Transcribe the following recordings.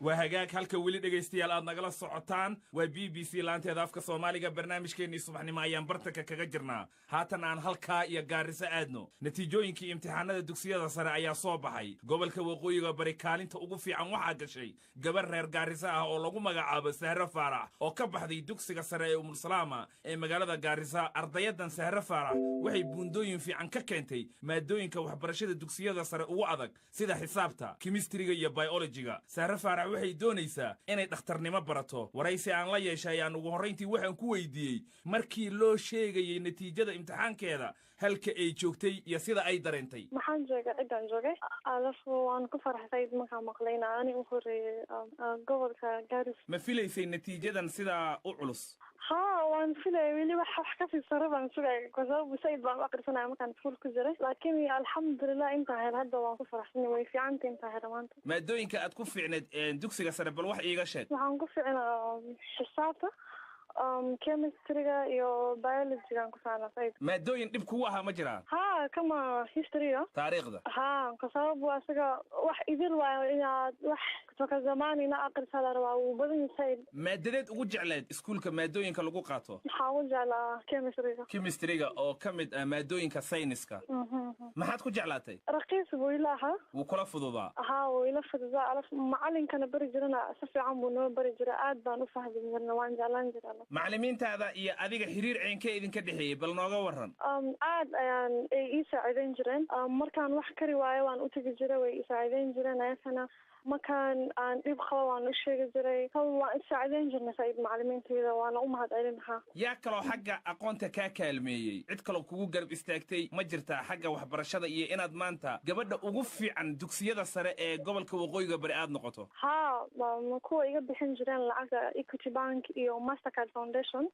وهجاك هالك ولد اجستيال أدنى جلس صعطان وبي سي لانت هدفك صومالي برنامج كني صبحني ما ينبرتك كجرنا هاتنا عن هالكا يا جارس أدنو نتيجوين كي امتحانات الدكسية صار أي صوبحي قبل كوقوي بريكالين توقفي عن واحد شيء قبل رير جارسة أو لقوا مجا سهر فرع أو كبح ذي دكسية صار يوم السلامة مجال جارسة أرضية سهر فرع وحي بندوين في عن ككنتي ما دوين كوح برشيد الدكسية صار وعدك سيدا حسابته كيمستري يا بيولوجيا سهر فرع waxay doonaysaa inay dhakhtarnimo barato waraysi aan la yeeshay aan ugu horeyntii waxaan ku weydiiyay markii loo sheegay natiijada imtixaankeeda halka ay joogtay iyo sida ay dareentay maxaan joogay ciidan joogay alafu waan ku faraxsay markaan maqlayna ani u horeeyay gobolka Garis ma filaysay natiijadan sida u culus ها وان فيلي ويلي wax ka fi sarabaan sugay qosab sayid baan aqrisanay markaan fuul ku jiray laakiin alxamdulillah inta hadda waan ku faraxsanay way fiican tahay maanta maadooyinka aad ku fiicneed dugsiga sare bal wax iiga sheeg waxaan ku fiicnaa xisaabta chemistry iyo biology aan ku fiicnaa maadooyin dib kugu aha ma jiraan ها كما history taariikhda ها qosab waa isaga wax idil waa inaad wax ka zamaanina aqrisada waa uu badan yahay maadadeed ugu jecleed iskuulka maadooyinka lagu qaato waxaan u jeclaa chemistry oo kamid ah maadooyinka sayniska maxaad ku jeclaatay raqiis buu ilaaha wuu kula fududaa ها وإلا فضاء على معلمكنا برجرنا سفي عم بنو برجرا عاد بان وفهد من وان جالان جرا macallimiintaada iyo adiga xiriir ceenkee idinka dhexeeyay bal nooga waran عاد ayaan ay saacideyn jireen markaan wax kari waayo waan u tagi jiray way saacideyn jireen ayana makan aan dib qabo waan u sheegi jiray waan saacideyn jirnay sayid macallimiinteeda waan u mahadcelinaha yaa kaloo xagga aqoonta ka kaalmeeyay cid kaloo kugu garab istaagtay ma jirtaa xagga waxbarashada iyo inaad maanta gabadha ugu fiican dugsiyada sare ee gobolka waqooyiga bari aad noqoto ha kuwa iga bixin jireen lacagta Equity Bank iyo Mastercard Foundation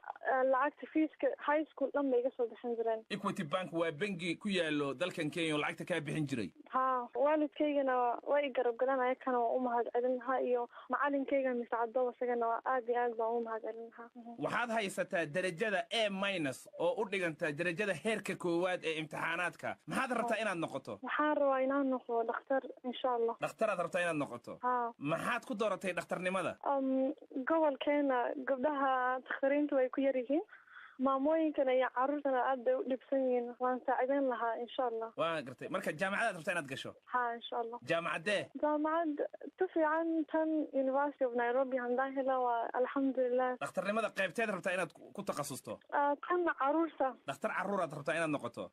lacagta feeska high school dhan bay iga soo bixin jireen Equity Bank waa bangi ku yaalo dalkan Kenya oo lacagta ka bixin jiray ha waalidkaygana way garab galanay ومهد علنها إيو معلمكيغا مساعدو وسجنا آدي آد ومهد علنها waxaad haysataa darajada A- oo u dhiganta darajada heerka koowaad ee imtixaanaadka maxaad rabtaa inaad noqoto waxaan rabaa inaan noqdo dhakhtar insha Allah dhakhtarad rabtaa inaad noqoto maxaad ku dooratay dhakhtarnimada gobolkeena gabdhaha dhakhtariintu way ku yar yihiin maamooyinkana iyo caruurtana aad bay u dhibsan yihiin waan saacideyn lahaa insha Allah waan gartay marka jaamacadaad rabtaa inaad gasho ha insha Allah jaamacadee jaamacad tufiican tan University of Nairobi handaan hela waa alxamdulillah dhakhtarnimada qaybteed rabtaa inaad ku takhasusto tan caruurta dhakhtar caruuraad rabtaa inaad noqoto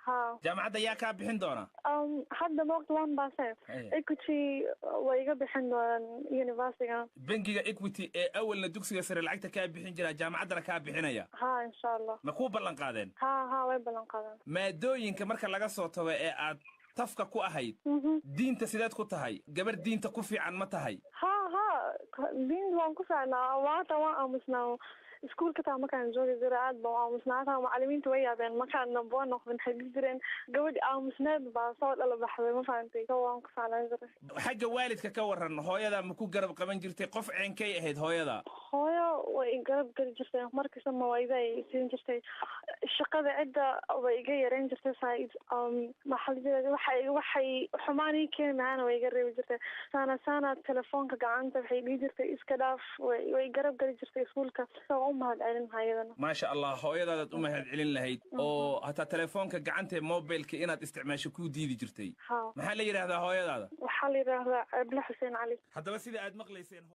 jaamacadda yaa kaa bixin doona hadda waqti waan baasay Equity way iga bixin doonaan universityga bangiga Equity ee awalna dugsiga sare lacagta kaa bixin jira jaamacaddana kaa bixinaya ha insha Allah ma ku ballan qaadeen ha way ballan qaadeen maadooyinka marka laga soo tago ee aad tafka ku ahayd diinta sideed ku tahay gabar diinta ku fiican ma tahay ha diin waan ku fiicnaa waan aamusnaa iskuulka taa markaan joogi jiray aad baan aamusnaa macallimiinta way yaabeen markaan number 1 noqdin xaggi jireen gabadh aamusneed baa soo dhala baxday ma fahantay waan ku fiicnaa jiray xagga waalidka ka waran hooyada ma ku garab qaban jirtay qof ceenkay ahayd hooyada hooyo way garab gali jirtay markasta mawayda ay siin jirtay shaqada cidda way iga yareyn jirtay sayid maxalligeeda waxay xumaani keenayna way iga reebi jirtay sana telefoonka gacanta waxay dhigi jirtay iska dhaaf way garab gali jirtay iskuulka mahad celin hayadana ما شاء الله hooyadaad u mahad celin lahayd oo hata telefoonka gacanta mobilka inaad isticmaasho ku diidi jirtay maxaa la yiraahdaa hooyadaada waxa la yiraahdaa Abla Xuseen Ali hadaba sida aad maqlayseen